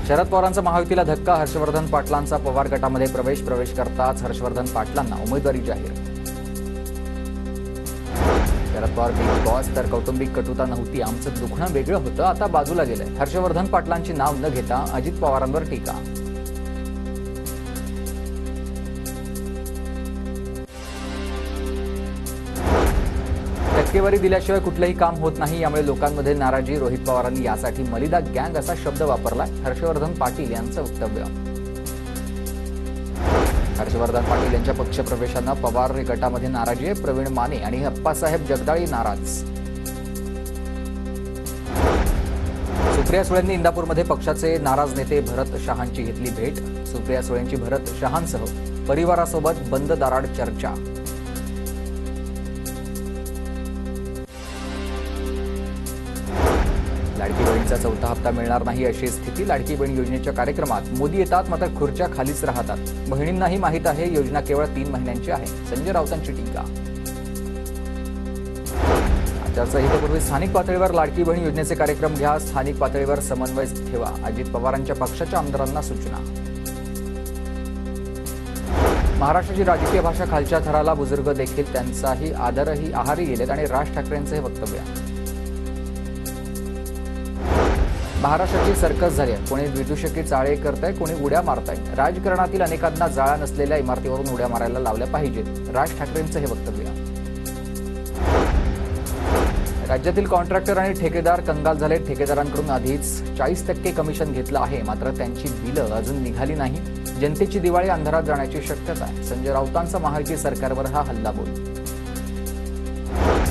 शरद पवारांचा महायुतीला धक्का, हर्षवर्धन पाटलांचा पवार गटामध्ये प्रवेश करताच हर्षवर्धन पाटलांना उमेदवारी जाहीर। शरद पवार बिग बॉस तर कौटुंबिक कटुता नव्हती, आमचं दुखणं वेगळं होतं, आता बाजूला गेलंय। हर्षवर्धन पाटलांची नाव न घेता अजित पवारांवर टीका। टक्केवारी दिल्याशिवाय कुठलंही काम होत नाही, यामुळे लोकांमध्ये नाराजी। रोहित पवारांनी यासाठी मलिदा गँग असा शब्द वापरला। हर्षवर्धन पाटील यांचं वक्तव्य। हर्षवर्धन पाटील यांच्या पक्षप्रवेशानं पवार गटामध्ये नाराजी आहे। प्रवीण माने आणि अप्पासाहेब जगदाळे नाराज। सुप्रिया सुळेंनी इंदापूरमध्ये पक्षाचे नाराज नेते भरत शहांची घेतली भेट। सुप्रिया सुळेंची भरत शहांसह परिवारासोबत बंद दाराड चर्चा। लाडकी बहीणचा चौथा हप्ता मिळणार नाही अशी स्थिती। लाडकी बहीण योजनेच्या कार्यक्रमात मोदी येतात मात्र खुर्च्या खालीच राहतात। बहिणींनाही माहीत आहे योजना केवळ 3 महिन्यांची आहे। संजय राऊतांची टीका। आचारसंहितेपूर्वी स्थानिक पातळीवर लाडकी बहीण योजनेचे कार्यक्रम घ्या, स्थानिक पातळीवर समन्वय ठेवा। अजित पवारांच्या पक्षाच्या आमदारांना सूचना। महाराष्ट्राची राजकीय भाषा खालच्या थराला, बुजुर्ग देखील त्यांचाही आदरही आहारी गेलेत आणि राज ठाकरेंचं हे वक्तव्य। महाराष्ट्राची सर्कस झाली आहे, कोणी विदूषकी चाळे करताय, कोणी उड्या मारताय। राजकारणातील अनेकांना जाळ्या नसलेल्या इमारतीवरून उड्या मारायला लावल्या पाहिजेत, राज ठाकरेंचं हे वक्तव्य। राज्यातील कॉन्ट्रॅक्टर आणि ठेकेदार कंगाल झाले। ठेकेदारांकडून आधीच 40% कमिशन घेतलं आहे, मात्र त्यांची बिलं अजून निघाली नाही। जनतेची दिवाळी अंधारात जाण्याची शक्यता आहे। संजय राऊतांचा महायुती सरकारवर हा हल्लाबोल।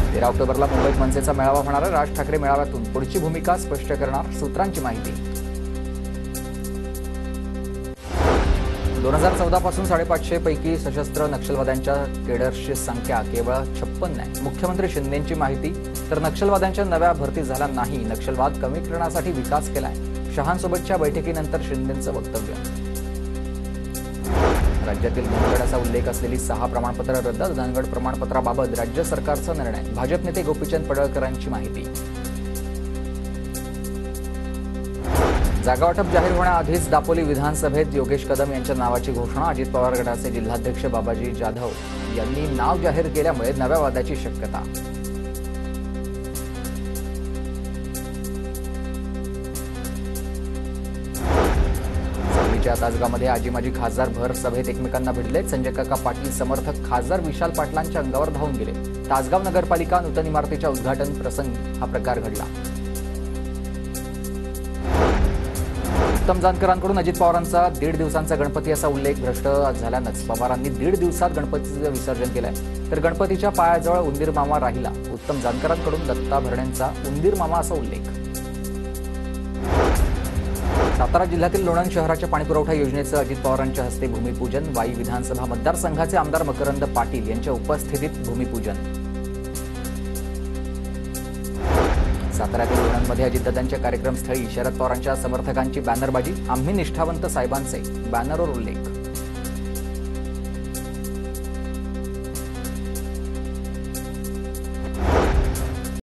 13 ऑक्टोबरला मुंबईत मनसेचा मेळावा होणार आहे। राज ठाकरे मेळाव्यातून पुढची भूमिका स्पष्ट करणार, सूत्रांची माहिती। 2014 पासून 550 पैकी सशस्त्र नक्षलवाद्यांच्या केडर्सची संख्या केवळ 56 आहे। मुख्यमंत्री शिंदेंची माहिती। तर नक्षलवाद्यांच्या नव्या भरती झाल्या नाही, नक्षलवाद कमी करण्यासाठी विकास केलाय। शहांसोबतच्या बैठकीनंतर शिंदेंचं वक्तव्य। राज्यातील धनगडाचा उल्लेख असलेली 6 प्रमाणपत्र रद्द। धनगड प्रमाणपत्राबाबत राज्य सरकारचा निर्णय। भाजप नेते गोपीचंद पडळकरांची माहिती। जागावाटप जाहीर होण्याआधीच दापोली विधानसभेत योगेश कदम यांच्या नावाची घोषणा। अजित पवार गटाचे जिल्हाध्यक्ष बाबाजी जाधव यांनी नाव जाहीर केल्यामुळे नव्या वादाची शक्यता। तासगावमध्ये आजी माजी खासदार भर सभेत एकमेकांना भिडले। संजय काका पाटील समर्थक खासदार विशाल पाटलांच्या अंगावर धावून गेले। तासगाव नगरपालिका नूतन इमारतीच्या उद्घाटन प्रसंगी हा प्रकार घडला। उत्तम जानकरांकडून अजित पवारांचा 1.5 दिवसांचा गणपती असा उल्लेख भ्रष्ट झाल्यानंच पवारांनी 1.5 दिवसात गणपतीचं विसर्जन केलंय। तर गणपतीच्या पायाजवळ उंदीर मामा राहिला। उत्तम जानकरांकडून दत्ता भरणेंचा उंदीर मामा असा उल्लेख। सातारा जिल्ह्यातील लोणंद शहराच्या पाणीपुरवठा योजनेचं अजित पवारांच्या हस्ते भूमिपूजन। वाई विधानसभा मतदारसंघाचे आमदार मकरंद पाटील यांच्या उपस्थितीत भूमिपूजन। साताऱ्यातील लोणंदमध्ये अजितदादांच्या कार्यक्रमस्थळी शरद पवारांच्या समर्थकांची बॅनरबाजी। आम्ही निष्ठावंत साहेबांचे बॅनरवर उल्लेख।